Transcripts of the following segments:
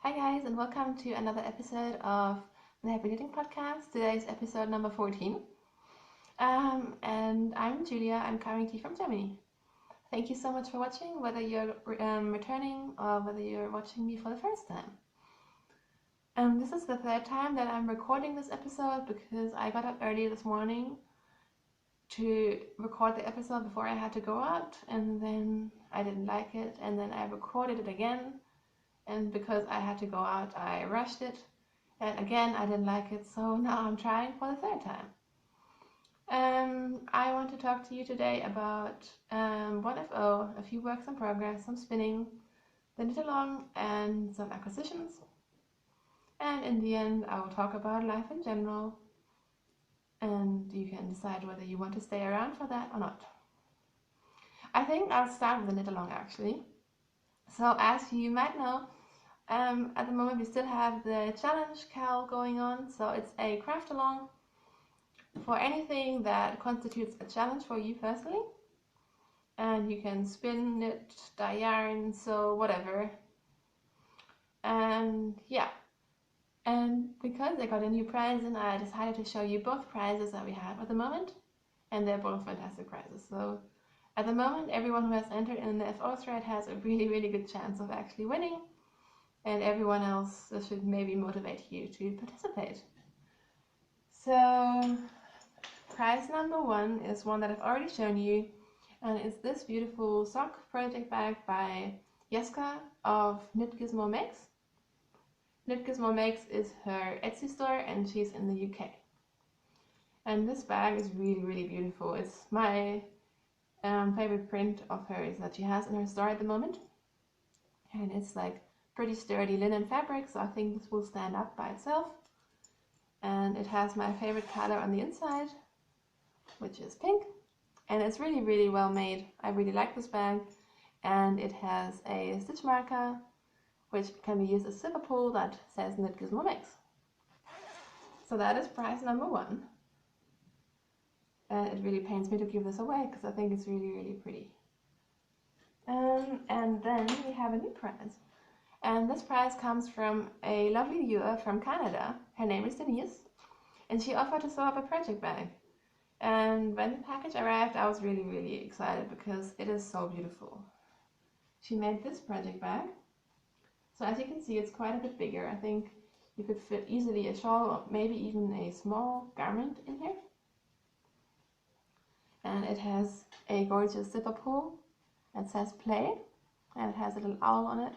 Hi guys, and welcome to another episode of the Happy Knitting Podcast. Today's episode number 14. And I'm Julia. I'm coming to you from Germany. Thank you so much for watching, whether you're returning or whether you're watching me for the first time. This is the third time that I'm recording this episode because I got up early this morning to record the episode before I had to go out, and then I didn't like it, and then I recorded it again. And because I had to go out, I rushed it. And again, I didn't like it, so now I'm trying for the third time. I want to talk to you today about 1FO, a few works in progress, some spinning, the knit along, and some acquisitions. And in the end, I will talk about life in general. And you can decide whether you want to stay around for that or not. I think I'll start with the knit along actually. So as you might know, at the moment we still have the challenge cal going on, so it's a craft along for anything that constitutes a challenge for you personally, and you can spin, knit, dye yarn, sew, whatever. And yeah, and because I got a new prize and I decided to show you both prizes that we have at the moment, and they're both fantastic prizes. So at the moment, everyone who has entered in the FO thread has a really good chance of actually winning, and everyone else should maybe motivate you to participate. So prize number 1 is one that I've already shown you, and it's this beautiful sock project bag by Jeska of Knit Gizmo Makes. Knit Gizmo Makes is her Etsy store, and she's in the UK. And this bag is really beautiful. It's my favorite print of hers that she has in her store at the moment, and it's like pretty sturdy linen fabric, so I think this will stand up by itself. And it has my favorite color on the inside, which is pink, and it's really well made. I really like this bag, and it has a stitch marker which can be used as zipper pull that says Knit Gizmo Makes. So that is prize number 1. And it really pains me to give this away because I think it's really pretty. And then we have a new prize. And this prize comes from a lovely viewer from Canada. Her name is Denise, and she offered to sew up a project bag. And when the package arrived, I was really excited because it is so beautiful. She made this project bag. So as you can see, it's quite a bit bigger. I think you could fit easily a shawl or maybe even a small garment in here. And it has a gorgeous zipper pull that says play, and it has a little owl on it.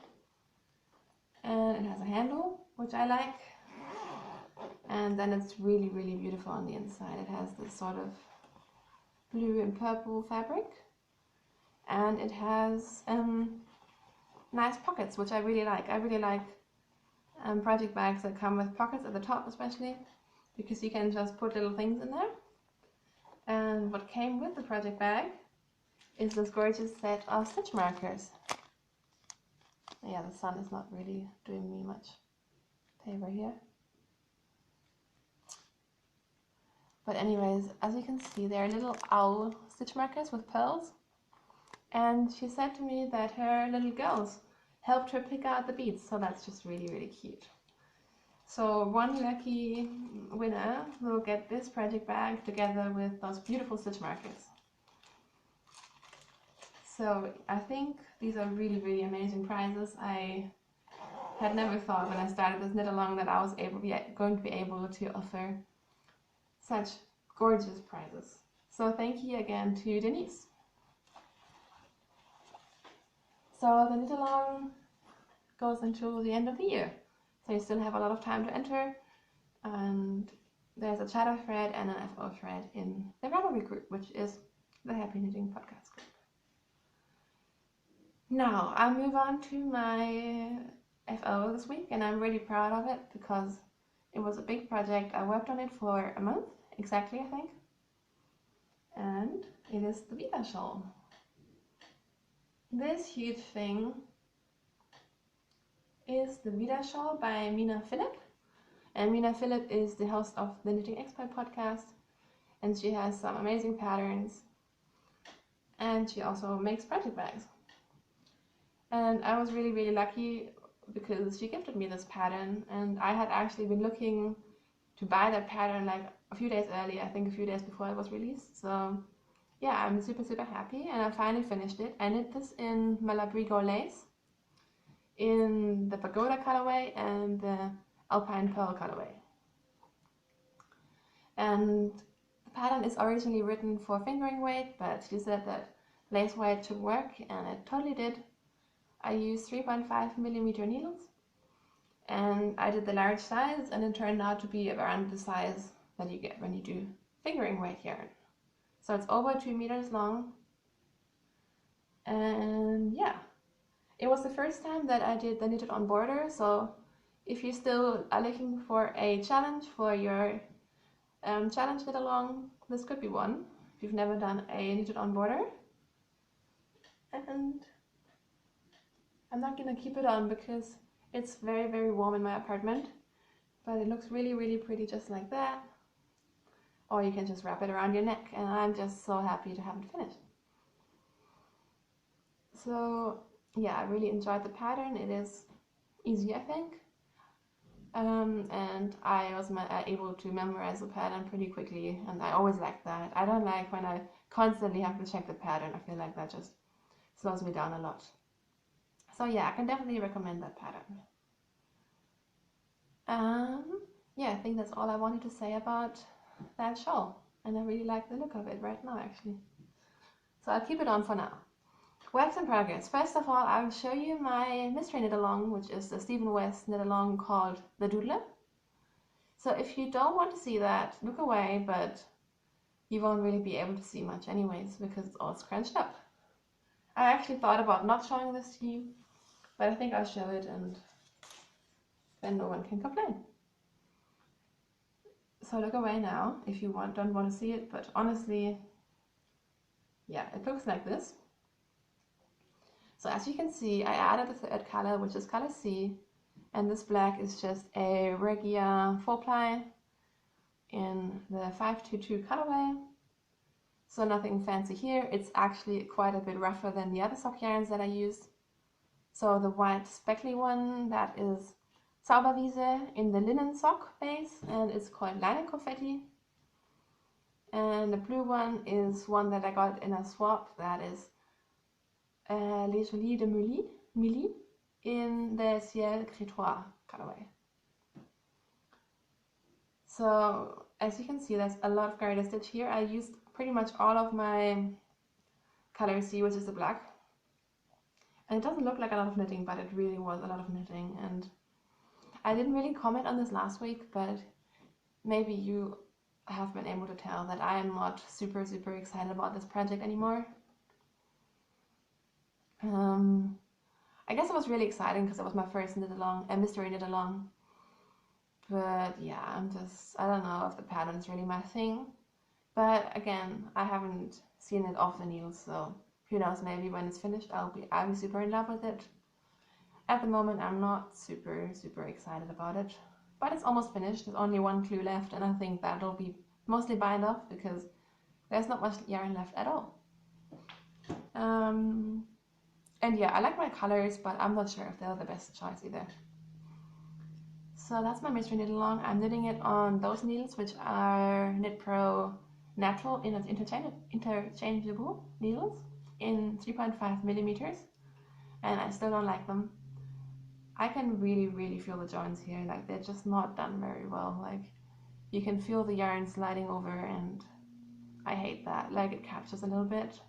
And it has a handle, which I like. And then it's really beautiful on the inside. It has this sort of blue and purple fabric, and it has nice pockets, which I really like. I really like project bags that come with pockets at the top, especially because you can just put little things in there. And what came with the project bag is this gorgeous set of stitch markers. Yeah, the sun is not really doing me much favor here. But anyways, as you can see, there are little owl stitch markers with pearls. And she said to me that her little girls helped her pick out the beads, so that's just really cute. So one lucky winner will get this project bag together with those beautiful stitch markers. So I think these are really amazing prizes. I had never thought when I started this knit along that I was going to be able to offer such gorgeous prizes. So thank you again to Denise. So the knit along goes until the end of the year. So you still have a lot of time to enter, and there's a chatter thread and an FO thread in the Ravelry group, which is the Happy Knitting Podcast group. Now I'll move on to my FO this week, and I'm really proud of it because it was a big project. I worked on it for a month, exactly I think, and it is the Vita shawl. This huge thing is the Vita shawl by Mina Philip, and Mina Philip is the host of the Knitting Expert podcast, and she has some amazing patterns, and she also makes project bags. And I was really lucky because she gifted me this pattern, and I had actually been looking to buy that pattern like a few days early, I think a few days before it was released. So yeah, I'm super happy, and I finally finished it. I knit this in Malabrigo lace, in the Pagoda colorway and the Alpine Pearl colorway. And the pattern is originally written for fingering weight, but she said that lace weight should work, and it totally did. I used 3.5mm needles, and I did the large size, and it turned out to be around the size that you get when you do fingering weight yarn. So it's over 2 meters long, and yeah, it was the first time that I did the knitted on border. So if you still are looking for a challenge for your challenge knit along, this could be one if you've never done a knitted on border. And I'm not gonna keep it on because it's very warm in my apartment, but it looks really pretty just like that. Or you can just wrap it around your neck, and I'm just so happy to have it finished. So yeah, I really enjoyed the pattern. It is easy, I think. And I was able to memorize the pattern pretty quickly, and I always like that. I don't like when I constantly have to check the pattern. I feel like that just slows me down a lot. So yeah, I can definitely recommend that pattern. Yeah, I think that's all I wanted to say about that shawl, and I really like the look of it right now, actually. So I'll keep it on for now. Works in progress. First of all, I will show you my mystery knit along, which is the Stephen West knit along called The Doodler. So if you don't want to see that, look away, but you won't really be able to see much anyways because it's all scrunched up. I actually thought about not showing this to you, but I think I'll show it, and then no one can complain. So look away now if you don't want to see it, but honestly, yeah, it looks like this. So as you can see, I added a third color, which is color C, and this black is just a Regia 4-ply in the 522 colorway. So nothing fancy here. It's actually quite a bit rougher than the other sock yarns that I used. So the white speckly one, that is Zauberwiese in the linen sock base, and it's called Leinenkonfetti. And the blue one is one that I got in a swap, that is Les Jolies de Milly in the Ciel Crétois colorway. So as you can see, there's a lot of garter stitch here. I used pretty much all of my color C, which is the black. And it doesn't look like a lot of knitting, but it really was a lot of knitting. And I didn't really comment on this last week, but maybe you have been able to tell that I am not super excited about this project anymore. I guess it was really exciting because it was my first knit along, a mystery knit along. But yeah, I don't know if the pattern is really my thing. But again, I haven't seen it off the needles, so who knows, maybe when it's finished I'll be super in love with it. At the moment I'm not super excited about it. But it's almost finished. There's only one clue left, and I think that'll be mostly bind off because there's not much yarn left at all. And yeah, I like my colors, but I'm not sure if they're the best choice either. So that's my mystery knit along. I'm knitting it on those needles, which are Knit Pro Natural interchangeable needles in 3.5mm, and I still don't like them. I can really feel the joints here, like they're just not done very well. Like you can feel the yarn sliding over, and I hate that. Like it catches a little bit.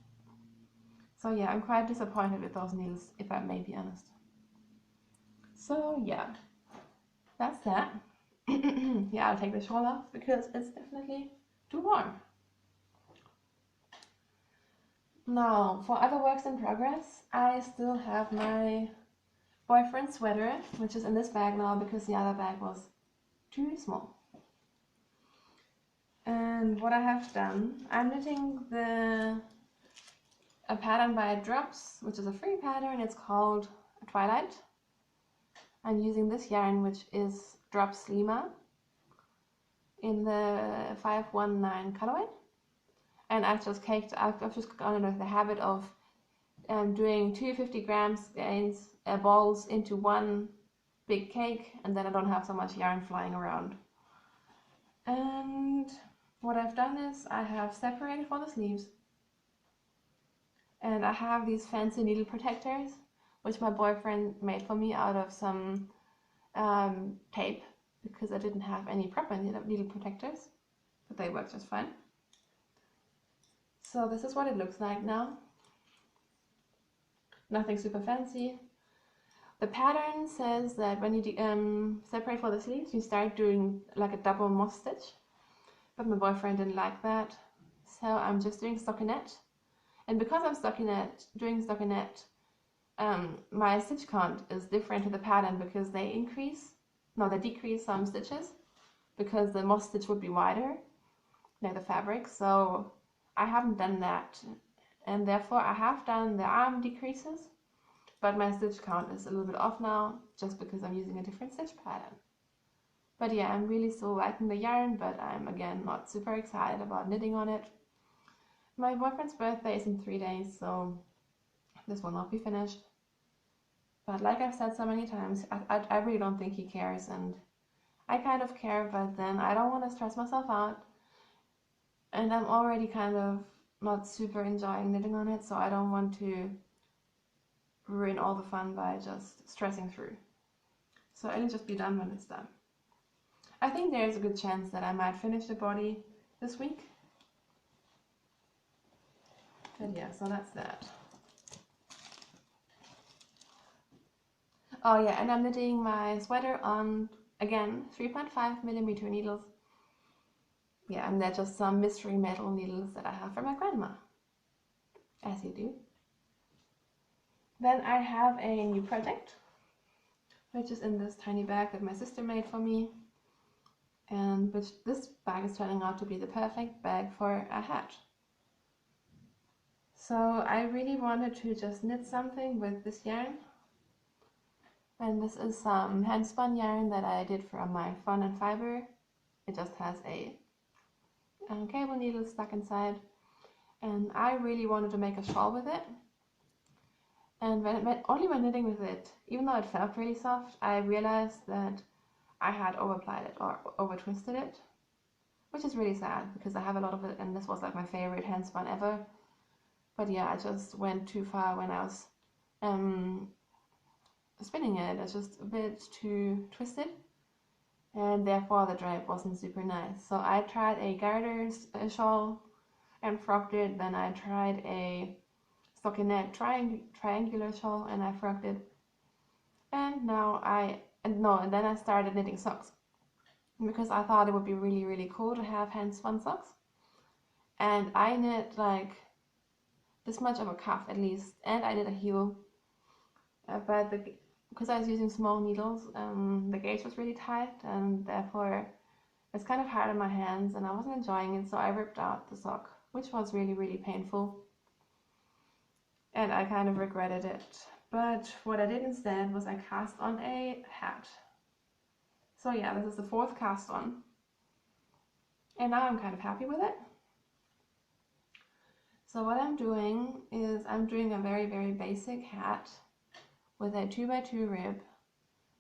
So yeah, I'm quite disappointed with those needles, if I may be honest. So yeah, that's that. Yeah, I'll take the shawl off because it's definitely too warm. Now, for other works in progress, I still have my boyfriend's sweater, which is in this bag now because the other bag was too small. And what I have done, I'm knitting a pattern by Drops, which is a free pattern. It's called Twilight. I'm using this yarn, which is Drops Lima in the 519 colorway. And I've just gone into the habit of doing 250 grams balls into one big cake, and then I don't have so much yarn flying around. And what I've done is I have separated for the sleeves, and I have these fancy needle protectors, which my boyfriend made for me out of some tape, because I didn't have any proper needle protectors, but they work just fine. So this is what it looks like now. Nothing super fancy. The pattern says that when you separate for the sleeves, you start doing like a double moss stitch, but my boyfriend didn't like that, so I'm just doing stockinette. And because I'm doing stockinette, my stitch count is different to the pattern because they decrease some stitches because the moss stitch would be wider, like the fabric. So I haven't done that, and therefore I have done the arm decreases, but my stitch count is a little bit off now just because I'm using a different stitch pattern. But yeah, I'm really still liking the yarn, but I'm again not super excited about knitting on it. My boyfriend's birthday is in 3 days, so this will not be finished. But like I've said so many times, I really don't think he cares, and I kind of care, but then I don't want to stress myself out. And I'm already kind of not super enjoying knitting on it, so I don't want to ruin all the fun by just stressing through. So it'll just be done when it's done. I think there's a good chance that I might finish the body this week. But yeah, so that's that. Oh yeah, and I'm knitting my sweater on, again, 3.5mm needles. Yeah, and they're just some mystery metal needles that I have from my grandma, as you do. Then I have a new project, which is in this tiny bag that my sister made for me, and which this bag is turning out to be the perfect bag for a hat. So I really wanted to just knit something with this yarn, and this is some hand spun yarn that I did from my Fun and Fiber. It just has a cable needle stuck inside, and I really wanted to make a shawl with it. And only when knitting with it, even though it felt really soft, I realized that I had overplied it or over twisted it, which is really sad because I have a lot of it, and this was like my favorite hand spun ever. But yeah, I just went too far when I was spinning it. It's just a bit too twisted, and therefore the drape wasn't super nice. So I tried a garter shawl and frogged it. Then I tried a stockinette triangular shawl and I frogged it. And then I started knitting socks because I thought it would be really, really cool to have hand spun socks. And I knit like this much of a cuff at least, and I did a heel. But because I was using small needles, the gauge was really tight, and therefore it's kind of hard on my hands, and I wasn't enjoying it, so I ripped out the sock, which was really, really painful. And I kind of regretted it. But what I did instead was I cast on a hat. So yeah, this is the 4th cast on. And now I'm kind of happy with it. So what I'm doing is I'm doing a very, very basic hat with a 2x2 rib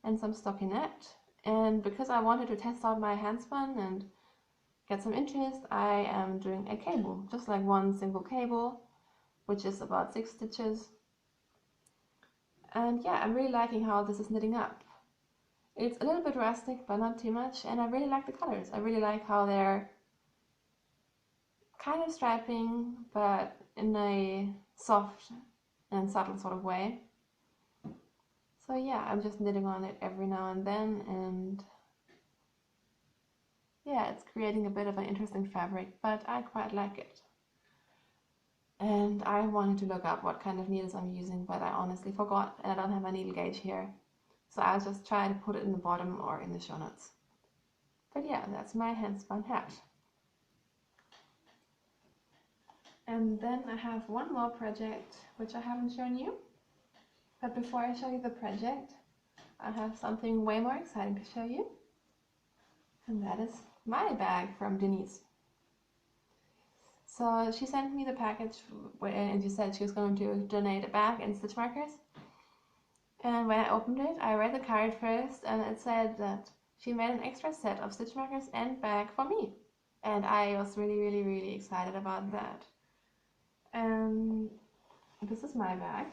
and some stockinette. And because I wanted to test out my handspun and get some interest, I am doing a cable, just like one single cable, which is about 6 stitches. And yeah, I'm really liking how this is knitting up. It's a little bit rustic, but not too much, and I really like the colors. I really like how they're kind of striping, but in a soft and subtle sort of way. So yeah, I'm just knitting on it every now and then, and yeah, it's creating a bit of an interesting fabric, but I quite like it. And I wanted to look up what kind of needles I'm using, but I honestly forgot, and I don't have a needle gauge here. So I'll just try to put it in the bottom or in the show notes. But yeah, that's my handspun hat. And then I have one more project, which I haven't shown you. But before I show you the project, I have something way more exciting to show you. And that is my bag from Denise. So she sent me the package and she said she was going to donate a bag and stitch markers. And when I opened it, I read the card first, and it said that she made an extra set of stitch markers and bag for me. And I was really excited about that. And this is my bag.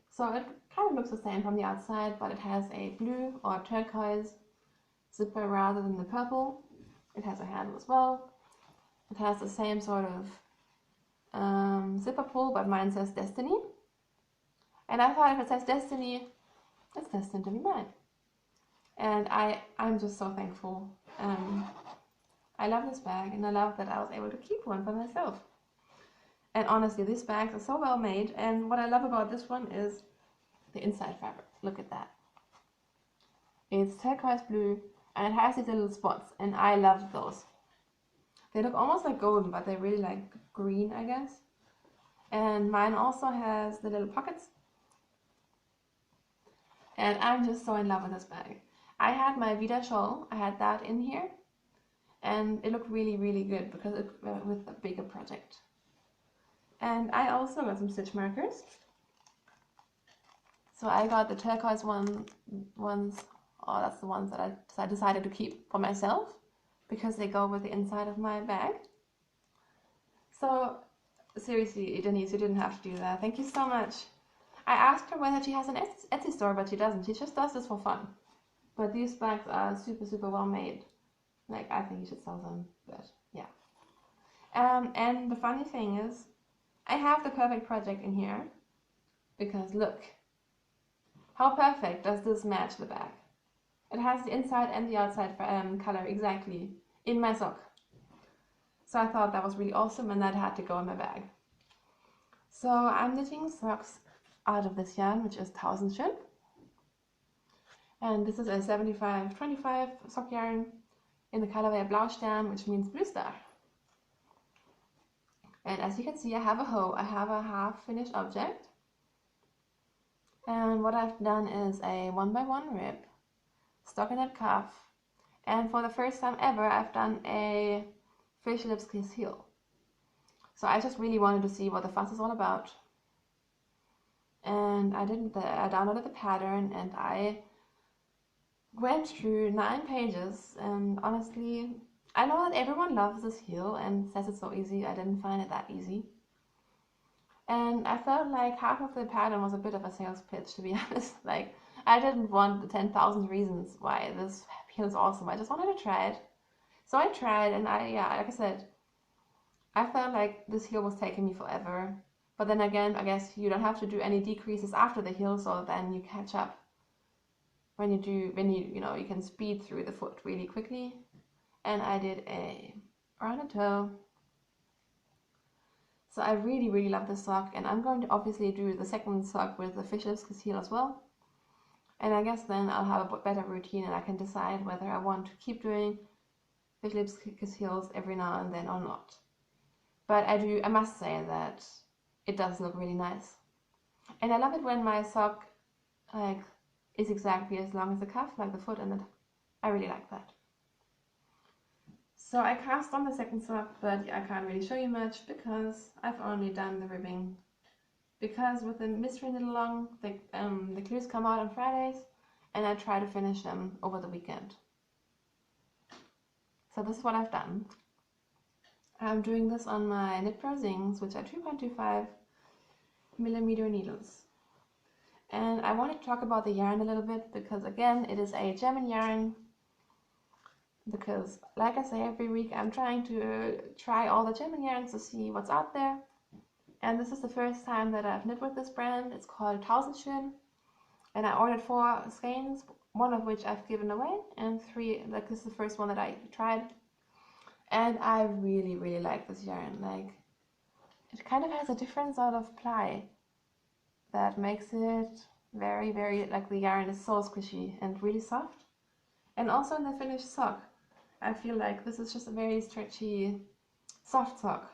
So it kind of looks the same from the outside, but it has a blue or turquoise zipper rather than the purple. It has a handle as well. It has the same sort of zipper pull, but mine says Destiny. And I thought if it says Destiny, it's destined to be mine. And I'm just so thankful. I love this bag, and I love that I was able to keep one for myself. And honestly, these bags are so well made, and what I love about this one is the inside fabric. Look at that. It's turquoise blue, and it has these little spots, and I love those. They look almost like golden, but they're really like green, I guess. And mine also has the little pockets. And I'm just so in love with this bag. I had my Vida shawl, I had that in here, and it looked really good because it with a bigger project. And I also got some stitch markers. So I got the turquoise ones, that's the ones that I decided to keep for myself because they go with the inside of my bag. So seriously, Denise, you didn't have to do that. Thank you so much. I asked her whether she has an Etsy store, but she doesn't. She just does this for fun. But these bags are super well made. Like, I think you should sell them, but yeah. And the funny thing is, I have the perfect project in here because look, how perfect does this match the bag? It has the inside and the outside color exactly in my sock. So I thought that was really awesome, and that had to go in my bag. So I'm knitting socks out of this yarn, which is 1000 Schön. And this is a 75/25 sock yarn in the colorway Blaustern, which means blue star. And as you can see, I have a hoe. I have a half-finished object. And what I've done is a 1x1 rib, stockinette cuff, and for the first time ever, I've done a fish lips kiss heel. So I just really wanted to see what the fuss is all about. And I downloaded the pattern, and I went through 9 pages, and honestly, I know that everyone loves this heel and says it's so easy. I didn't find it that easy. And I felt like half of the pattern was a bit of a sales pitch, to be honest. Like, I didn't want the 10,000 reasons why this heel is awesome. I just wanted to try it. So I tried, and like I said, I felt like this heel was taking me forever. But then again, I guess you don't have to do any decreases after the heel, so then you catch up. When you can speed through the foot really quickly. And I did a rounded toe. So I really love this sock, and I'm going to obviously do the second sock with the fish lips kiss heel as well. And I guess then I'll have a better routine, and I can decide whether I want to keep doing fish lips kiss heels every now and then or not. But I must say that it does look really nice. And I love it when my sock is exactly as long as the cuff, like the foot, and I really like that. So I cast on the second sock, but I can't really show you much because I've only done the ribbing. Because with the mystery knit along, the clues come out on Fridays, and I try to finish them over the weekend. So this is what I've done. I'm doing this on my Knit Pro Zings, which are 2.25 millimeter needles. And I want to talk about the yarn a little bit because, again, it is a German yarn. Because, like I say every week, I'm trying to try all the German yarns to see what's out there. And this is the first time that I've knit with this brand. It's called 1000 Schön. And I ordered 4 skeins, one of which I've given away, and 3, like this is the first one that I tried. And I really like this yarn. Like, it kind of has a different sort of ply that makes it very, like the yarn is so squishy and really soft. And also in the finished sock, I feel like this is just a very stretchy, soft sock.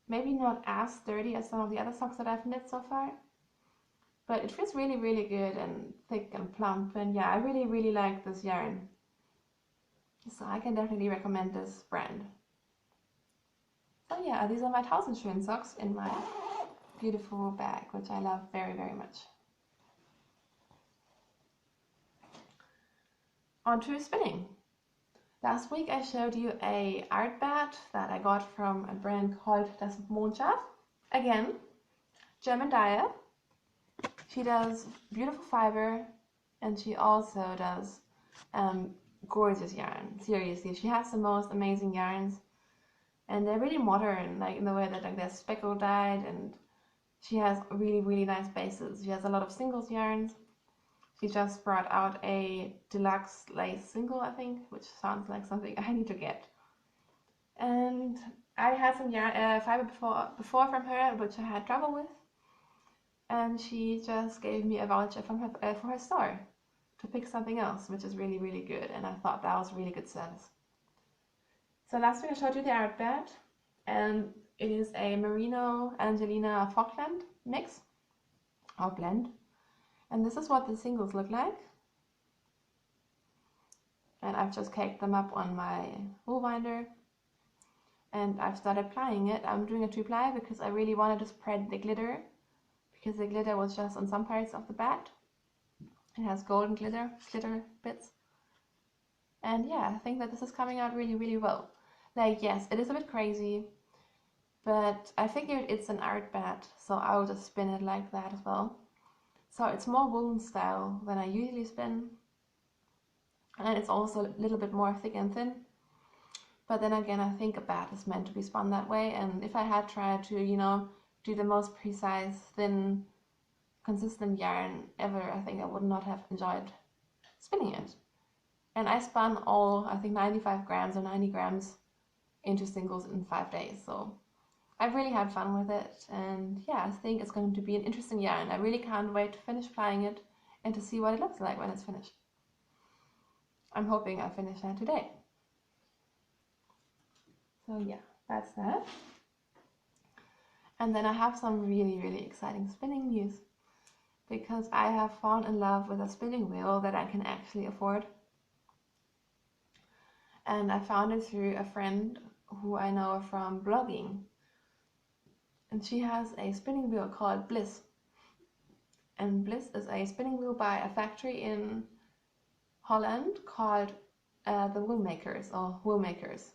Maybe not as sturdy as some of the other socks that I've knit so far, but it feels really good and thick and plump. And yeah, I really like this yarn. So I can definitely recommend this brand. So yeah, these are my 1000 Schön socks in my beautiful bag, which I love very much. on to spinning. Last week I showed you a art bat that I got from a brand called Das Mondschaf. Again, German dyer. She does beautiful fiber, and she also does gorgeous yarn. Seriously, she has the most amazing yarns, and they're really modern, like in the way that like they're speckle dyed, and she has really nice bases. She has a lot of singles yarns. She just brought out a deluxe lace single, I think, which sounds like something I need to get. And I had some yarn, fiber before from her, which I had trouble with, and she just gave me a voucher from her for her store to pick something else, which is really good, and I thought that was really good service. So last week I showed you the art bat, and it is a Merino Angelina Falkland mix or blend, and this is what the singles look like. And I've just caked them up on my wool binder, and I've started plying it. I'm doing a 2-ply because I really wanted to spread the glitter, because the glitter was just on some parts of the bat. It has golden glitter bits. And yeah, I think that this is coming out really well. Like, yes, it is a bit crazy, but I figured it's an art bat, so I'll just spin it like that as well. So it's more woolen style than I usually spin, and it's also a little bit more thick and thin. But then again, I think a bat is meant to be spun that way, and if I had tried to, you know, do the most precise, thin, consistent yarn ever, I think I would not have enjoyed spinning it. And I spun all, I think 95 grams or 90 grams into singles in 5 days, so I've really had fun with it, and yeah, I think it's going to be an interesting yarn. I really can't wait to finish plying it and to see what it looks like when it's finished. I'm hoping I finish that today. So yeah, that's that. And then I have some really exciting spinning news, because I have fallen in love with a spinning wheel that I can actually afford. And I found it through a friend who I know from blogging. And she has a spinning wheel called Bliss. And Bliss is a spinning wheel by a factory in Holland called the Woolmakers, or Woolmakers.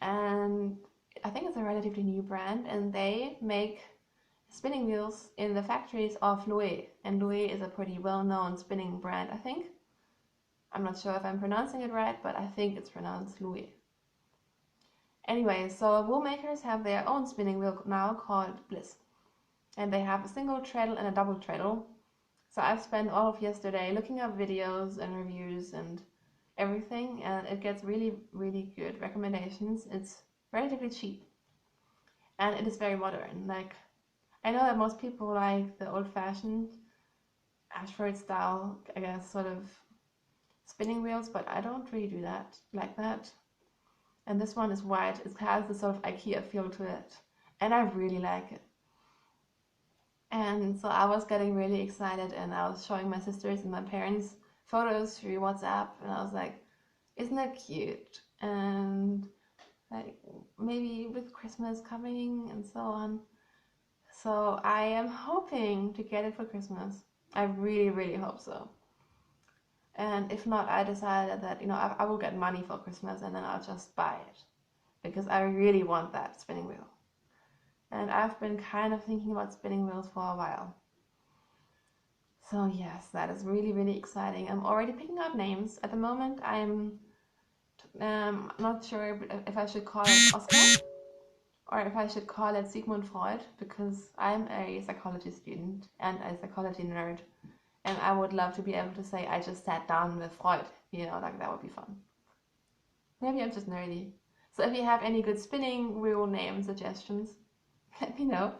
And I think it's a relatively new brand, and they make spinning wheels in the factories of Louis. And Louis is a pretty well-known spinning brand, I think. I'm not sure if I'm pronouncing it right, but I think it's pronounced Louis. Anyway, so Woolmakers have their own spinning wheel now called Bliss. And they have a single treadle and a double treadle. So I've spent all of yesterday looking up videos and reviews and everything, and it gets really good recommendations. It's relatively cheap, and it is very modern. Like, I know that most people like the old-fashioned Ashford style, I guess, sort of spinning wheels, but I don't really do that like that. And this one is white. It has this sort of IKEA feel to it, and I really like it. And so I was getting really excited, and I was showing my sisters and my parents photos through WhatsApp, and I was like, isn't that cute? And like, maybe with Christmas coming and so on. So I am hoping to get it for Christmas. I really hope so. And if not, I decided that, you know, I will get money for Christmas, and then I'll just buy it, because I really want that spinning wheel. And I've been kind of thinking about spinning wheels for a while. So yes, that is really exciting. I'm already picking out names. At the moment, I'm not sure if I should call it Oscar or if I should call it Sigmund Freud, because I'm a psychology student and a psychology nerd, and I would love to be able to say I just sat down with Freud, you know, like that would be fun. Maybe I'm just nerdy. So if you have any good spinning wheel name suggestions, let me know.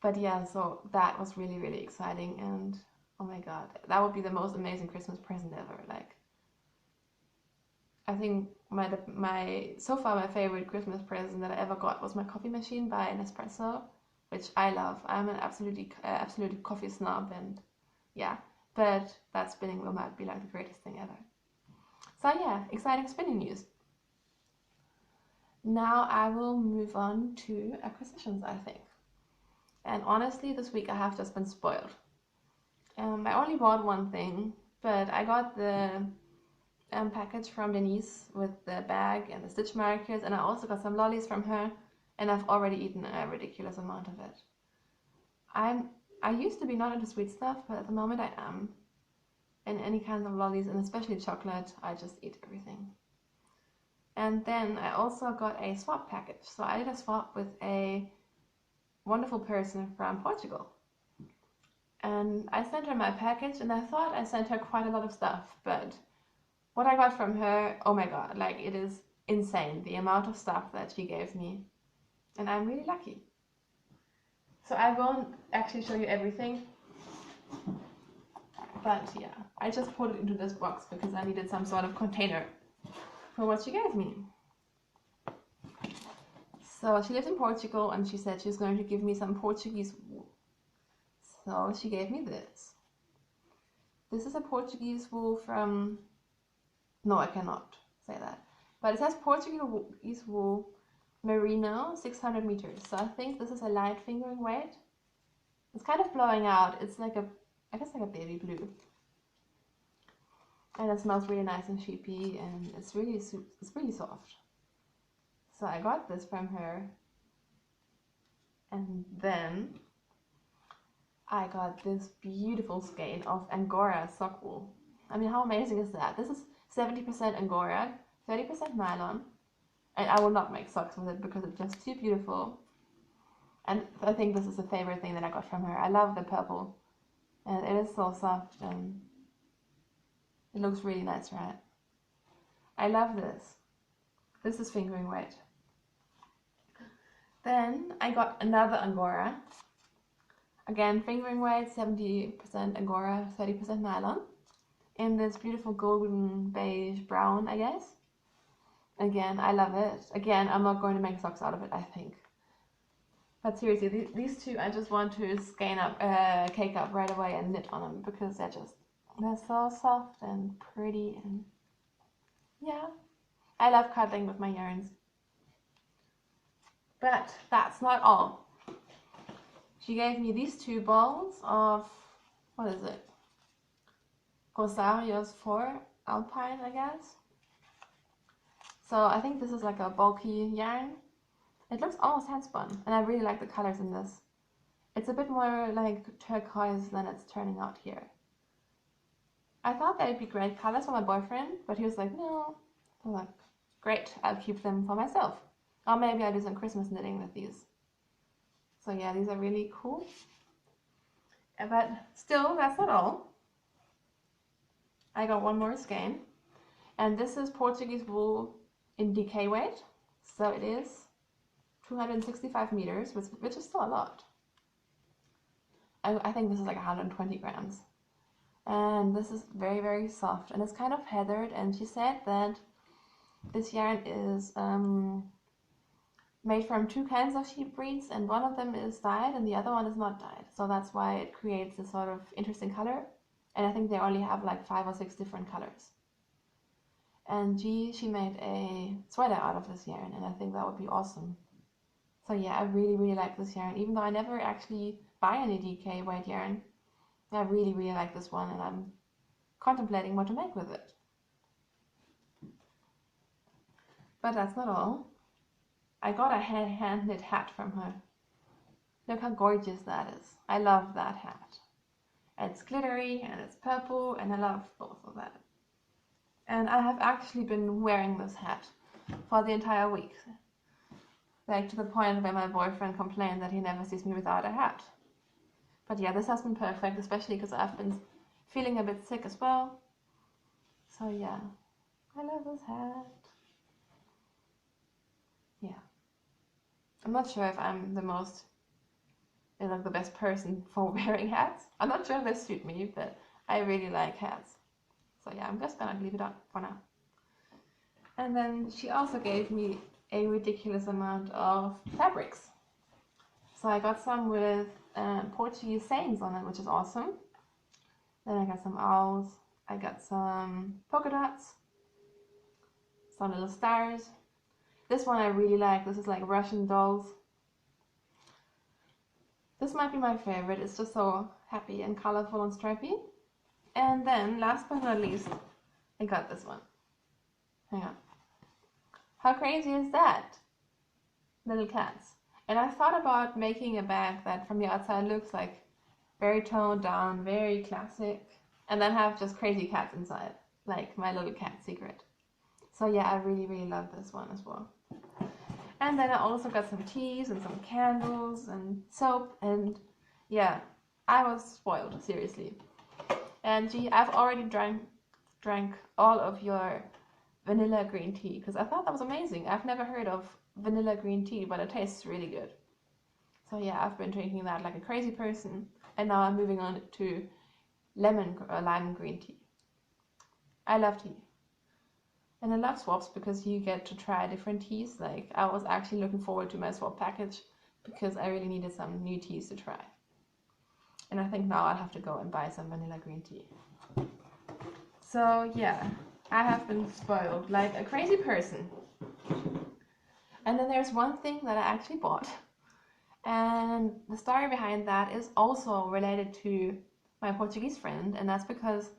But yeah, so that was really exciting, and oh my god, that would be the most amazing Christmas present ever. Like, I think my so far my favorite Christmas present that I ever got was my coffee machine by Nespresso, which I love. I'm an absolute coffee snob, and yeah, but that spinning wheel might be like the greatest thing ever. So yeah, exciting spinning news. Now I will move on to acquisitions, I think. And honestly, this week I have just been spoiled. I only bought one thing, but I got the package from Denise with the bag and the stitch markers, and I also got some lollies from her, and I've already eaten a ridiculous amount of it. I used to be not into sweet stuff, but at the moment I am. And any kinds of lollies, and especially chocolate, I just eat everything. And then I also got a swap package. So I did a swap with a wonderful person from Portugal. And I sent her my package, and I thought I sent her quite a lot of stuff, but what I got from her, oh my god, like it is insane, the amount of stuff that she gave me. And I'm really lucky. So I won't actually show you everything, but yeah, I just put it into this box because I needed some sort of container for what she gave me. So she lives in Portugal, and she said she's going to give me some Portuguese wool. So she gave me this. This is a Portuguese wool from... No, I cannot say that. But it says Portuguese wool merino 600 meters. So I think this is a light fingering weight. It's kind of blowing out. It's like I guess like a baby blue. And it smells really nice and sheepy, and it's really soft. So I got this from her. And then I got this beautiful skein of Angora sock wool. I mean, how amazing is that? This is 70% Angora, 30% nylon, and I will not make socks with it because it's just too beautiful. And I think this is the favorite thing that I got from her. I love the purple, and it is so soft, and it looks really nice, right? I love this. This is fingering weight. Then I got another Angora. Again, fingering weight, 70% Angora, 30% nylon. In this beautiful golden beige brown, I guess. Again, I love it. Again, I'm not going to make socks out of it, I think. But seriously, these two I just want to skein up, cake up right away and knit on them because they're so soft and pretty, and yeah. I love cuddling with my yarns. But that's not all. She gave me these two balls of, what is it? Rosarios 4 Alpine, I guess. So I think this is like a bulky yarn. It looks almost hand spun, and I really like the colors in this. It's a bit more like turquoise than it's turning out here. I thought they'd be great colors for my boyfriend, but he was like, no. I'm like, great, I'll keep them for myself. Or maybe I'll do some Christmas knitting with these. So yeah, these are really cool. But still, that's not all. I got one more skein, and this is Portuguese wool in DK weight. So it is 265 meters, which is still a lot. I think this is like 120 grams. And this is very, very soft, and it's kind of heathered, and she said that this yarn is made from two kinds of sheep breeds, and one of them is dyed and the other one is not dyed. So that's why it creates this sort of interesting color. And I think they only have like 5 or 6 different colors. And she made a sweater out of this yarn, and I think that would be awesome. So yeah, I really, really like this yarn. Even though I never actually buy any DK weight yarn, I really, really like this one, and I'm contemplating what to make with it. But that's not all. I got a hand knit hat from her. Look how gorgeous that is. I love that hat. It's glittery and it's purple, and I love both of that. And I have actually been wearing this hat for the entire week. Like to the point where my boyfriend complained that he never sees me without a hat. But yeah, this has been perfect, especially because I've been feeling a bit sick as well. So yeah, I love this hat. Yeah. I'm not sure if I'm the best person for wearing hats. I'm not sure if they suit me, but I really like hats. So yeah, I'm just gonna leave it up for now. And then she also gave me a ridiculous amount of fabrics. So I got some with Portuguese sayings on it, which is awesome. Then I got some owls, I got some polka dots, some little stars. This one I really like. This is like Russian dolls. This might be my favorite. It's just so happy and colorful and stripy. And then last but not least, I got this one. Hang on. How crazy is that? Little cats. And I thought about making a bag that from the outside looks like very toned down, very classic, and then have just crazy cats inside, like my little cat secret. So yeah, I really, really love this one as well. And then I also got some teas and some candles and soap, and yeah, I was spoiled, seriously. And gee, I've already drank all of your vanilla green tea because I thought that was amazing. I've never heard of vanilla green tea, but it tastes really good. So yeah, I've been drinking that like a crazy person, and now I'm moving on to lime green tea. I love tea. And I love swaps because you get to try different teas. Like, I was actually looking forward to my swap package because I really needed some new teas to try. And I think now I'll have to go and buy some vanilla green tea. So yeah, I have been spoiled like a crazy person. And then there's one thing that I actually bought. And the story behind that is also related to my Portuguese friend, and that's because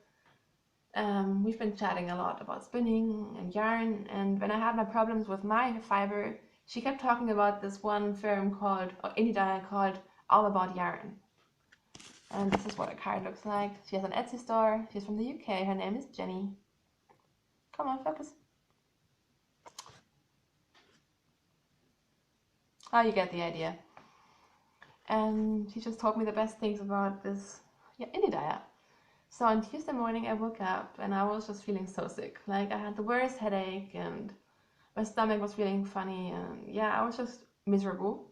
we've been chatting a lot about spinning and yarn, and when I had my problems with my fiber, she kept talking about this one firm called, or indie dye called All About Yarn. And this is what her card looks like. She has an Etsy store. She's from the UK. Her name is Jenny. Come on, focus. Oh, you get the idea. And she just told me the best things about this indie dye. So on Tuesday morning I woke up and I was just feeling so sick. Like, I had the worst headache and my stomach was feeling funny, and yeah, I was just miserable.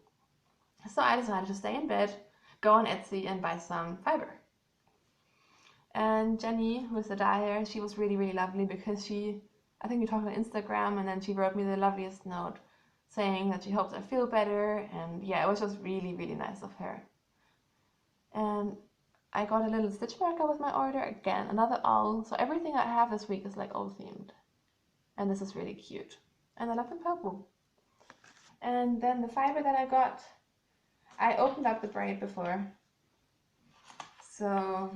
So I decided to stay in bed, go on Etsy and buy some fiber. And Jenny, who is the dyer, she was really, really lovely because I think we talked on Instagram, and then she wrote me the loveliest note saying that she hopes I feel better, and yeah, it was just really, really nice of her. And I got a little stitch marker with my order, again, another owl, so everything I have this week is like owl themed. And this is really cute. And I love the purple. And then the fiber that I got, I opened up the braid before, so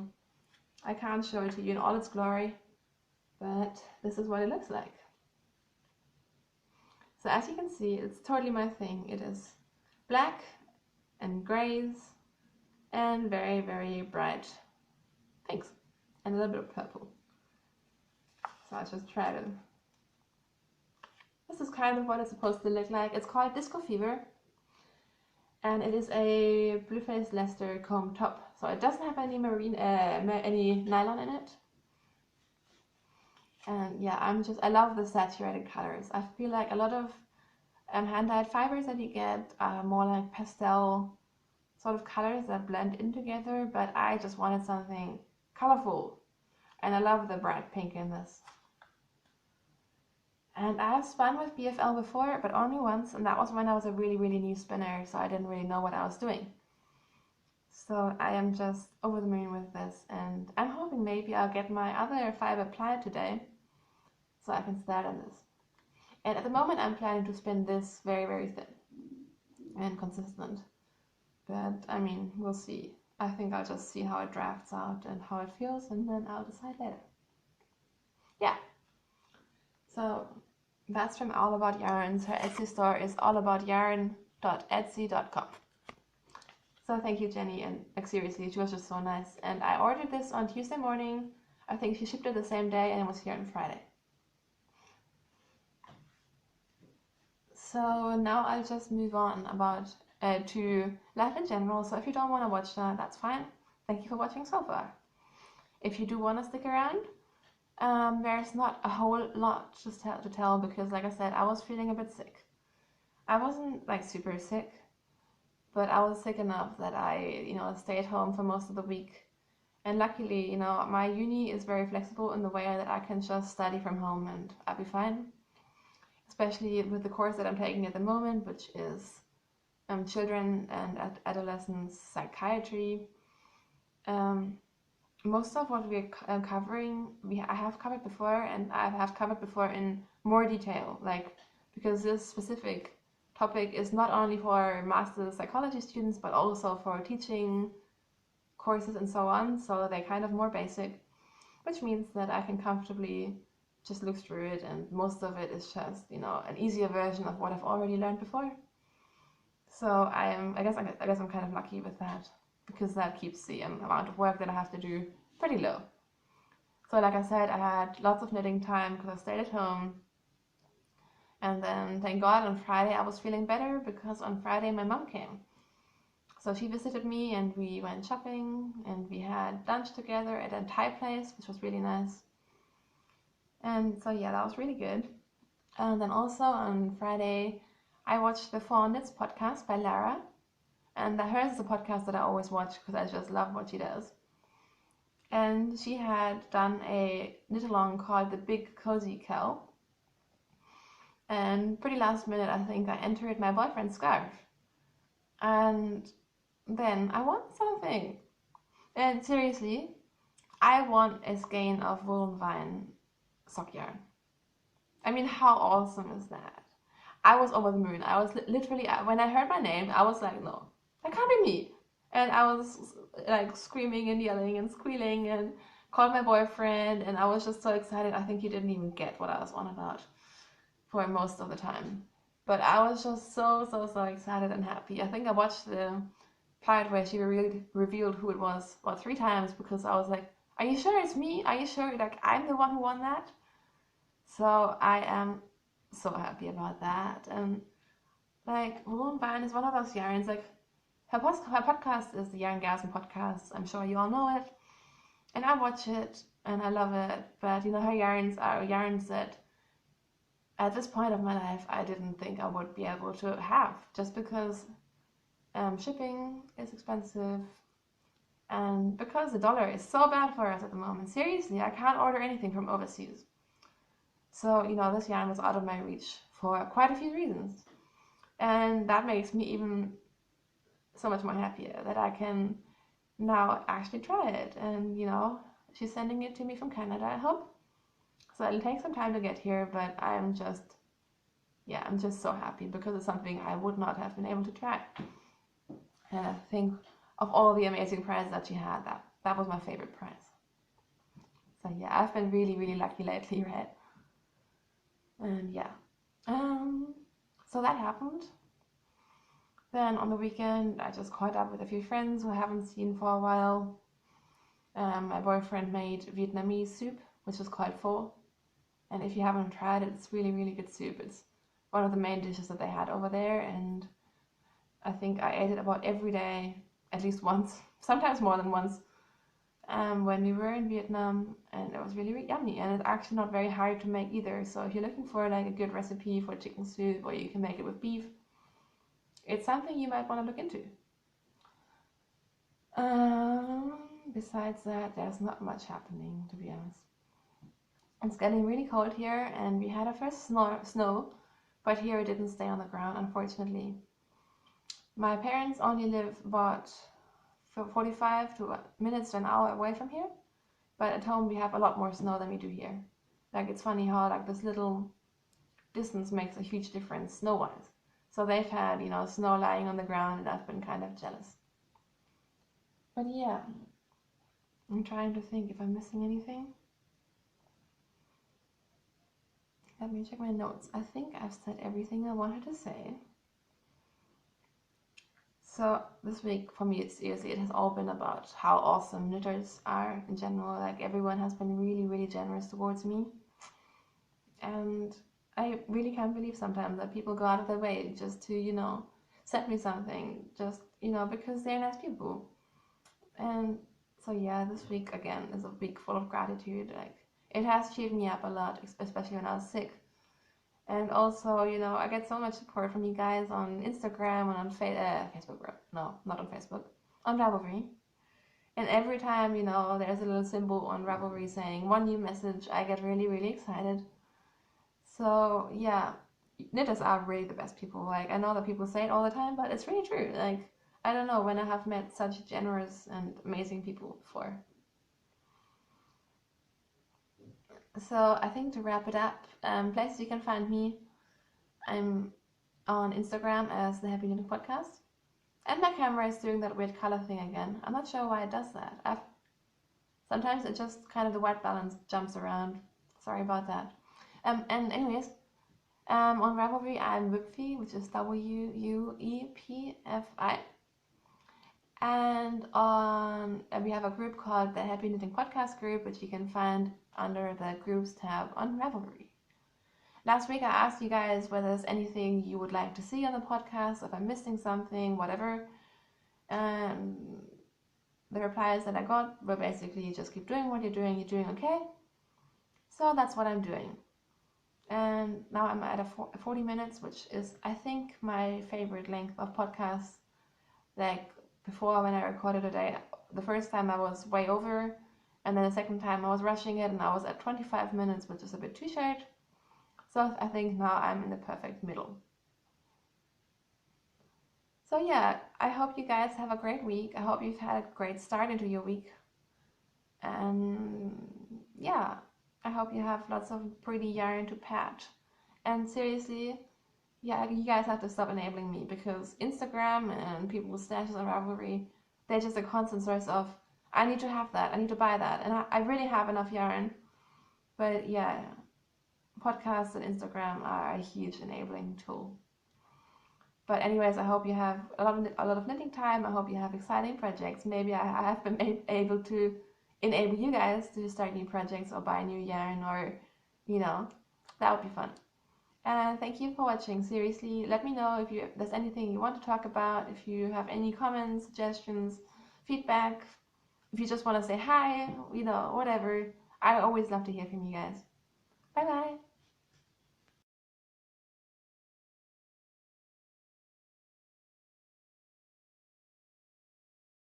I can't show it to you in all its glory, but this is what it looks like. So as you can see, it's totally my thing. It is black and grays and very, very bright pinks and a little bit of purple. So I'll just try to... This is kind of what it's supposed to look like. It's called Disco Fever, and it is a Blueface Leicester comb top. So it doesn't have any any nylon in it. And yeah, I love the saturated colors. I feel like a lot of hand-dyed fibers that you get are more like pastel sort of colors that blend in together, but I just wanted something colorful, and I love the bright pink in this. And I have spun with BFL before, but only once, and that was when I was a really, really new spinner, so I didn't really know what I was doing. So I am just over the moon with this, and I'm hoping maybe I'll get my other fiber plied today, so I can start on this. And at the moment I'm planning to spin this very, very thin and consistent. But I mean, we'll see. I think I'll just see how it drafts out and how it feels, and then I'll decide later. Yeah. So that's from All About Yarns. Her Etsy store is allaboutyarn.etsy.com. So thank you, Jenny, and like, seriously, she was just so nice. And I ordered this on Tuesday morning. I think she shipped it the same day, and it was here on Friday. So now I'll just move on to life in general. So if you don't want to watch that, that's fine. Thank you for watching so far. If you do want to stick around, there's not a whole lot to tell because, like I said, I was feeling a bit sick. I wasn't like super sick, but I was sick enough that I, stayed home for most of the week. And luckily, my uni is very flexible in the way that I can just study from home and I'll be fine. Especially with the course that I'm taking at the moment, which is children and adolescents psychiatry. Most of what we're covering, I have covered before, and I have covered before in more detail, because this specific topic is not only for master's psychology students, but also for teaching courses and so on, so they're kind of more basic, which means that I can comfortably just look through it, and most of it is just, an easier version of what I've already learned before. So I guess I'm kind of lucky with that, because that keeps the amount of work that I have to do pretty low. So like I said, I had lots of knitting time because I stayed at home. And then thank God on Friday I was feeling better, because on Friday my mom came. So she visited me and we went shopping and we had lunch together at a Thai place, which was really nice. And so yeah, that was really good. And then also on Friday I watched the Four Knits podcast by Lara. And hers is a podcast that I always watch because I just love what she does. And she had done a knit along called the Big Cozy Cow. And pretty last minute, I think I entered my boyfriend's scarf. And then I won something. And seriously, I won a skein of Wool&Vine sock yarn. I mean, how awesome is that? I was over the moon. I was literally, when I heard my name, I was like, no, that can't be me. And I was like screaming and yelling and squealing and called my boyfriend, and I was just so excited. I think he didn't even get what I was on about for most of the time. But I was just so excited and happy. I think I watched the part where she revealed who it was about 3 times, because I was like, are you sure it's me? Are you sure like I'm the one who won that? So I am so happy about that. And like Wool&Vine is one of those yarns, like her podcast is the Yarngasm podcast. I'm sure you all know it. And I watch it and I love it. But her yarns are yarns that at this point of my life I didn't think I would be able to have, just because shipping is expensive, and because the dollar is so bad for us at the moment. Seriously, I can't order anything from overseas. So, this yarn was out of my reach for quite a few reasons. And that makes me even so much more happier that I can now actually try it. And, she's sending it to me from Canada, I hope. So it'll take some time to get here, but I'm just so happy, because it's something I would not have been able to try. And I think of all the amazing prizes that she had, that was my favorite prize. So yeah, I've been really, really lucky lately, right? And yeah, so that happened. Then on the weekend, I just caught up with a few friends who I haven't seen for a while. My boyfriend made Vietnamese soup, which is called pho. And if you haven't tried it, it's really, really good soup. It's one of the main dishes that they had over there, and I think I ate it about every day, at least once, sometimes more than once, when we were in Vietnam, and it was really, really yummy. And it's actually not very hard to make either. So if you're looking for like a good recipe for chicken soup, or you can make it with beef, it's something you might want to look into. Besides that, there's not much happening, to be honest. It's getting really cold here, and we had our first snow, but here it didn't stay on the ground, unfortunately. My parents only live about 45 minutes to an hour away from here, but at home we have a lot more snow than we do here. Like, it's funny how like this little distance makes a huge difference snow-wise. So they've had, snow lying on the ground, and I've been kind of jealous. But yeah, I'm trying to think if I'm missing anything. Let me check my notes. I think I've said everything I wanted to say. So this week for me, it has all been about how awesome knitters are in general. Like, everyone has been really, really generous towards me. And I really can't believe sometimes that people go out of their way just to, send me something, just, because they're nice people. And so yeah, this week again is a week full of gratitude. Like, it has cheered me up a lot, especially when I was sick. And also, I get so much support from you guys on Instagram and on Facebook. No, not on Facebook. On Ravelry. And every time, there's a little symbol on Ravelry saying one new message, I get really, really excited. So yeah, knitters are really the best people. Like, I know that people say it all the time, but it's really true. Like, I don't know when I have met such generous and amazing people before. So I think to wrap it up, places you can find me, I'm on Instagram as the Happy Knitting Podcast, and my camera is doing that weird color thing again. I'm not sure why it does that. Sometimes it just kind of, the white balance jumps around. Sorry about that. And anyways, on Ravelry, I'm Wuepfi, which is Wuepfi. And we have a group called the Happy Knitting Podcast Group, which you can find under the Groups tab on Ravelry. Last week I asked you guys whether there's anything you would like to see on the podcast, if I'm missing something, whatever. And the replies that I got were basically just keep doing what you're doing okay. So that's what I'm doing. And now I'm at 40 minutes, which is, I think, my favorite length of podcasts. Like before, when I recorded today, the first time I was way over, and then the second time I was rushing it and I was at 25 minutes, which is a bit too short. So I think now I'm in the perfect middle. So yeah, I hope you guys have a great week. I hope you've had a great start into your week. And yeah, I hope you have lots of pretty yarn to patch. And seriously, yeah, you guys have to stop enabling me, because Instagram and people's stashes on Ravelry, they're just a constant source of, I need to have that, I need to buy that. And I really have enough yarn. But yeah, podcasts and Instagram are a huge enabling tool. But anyways, I hope you have a lot of knitting time. I hope you have exciting projects. Maybe I have been able to enable you guys to start new projects or buy new yarn, or, that would be fun. And thank you for watching. Seriously, let me know if there's anything you want to talk about, if you have any comments, suggestions, feedback, if you just want to say hi, whatever. I always love to hear from you guys. Bye bye.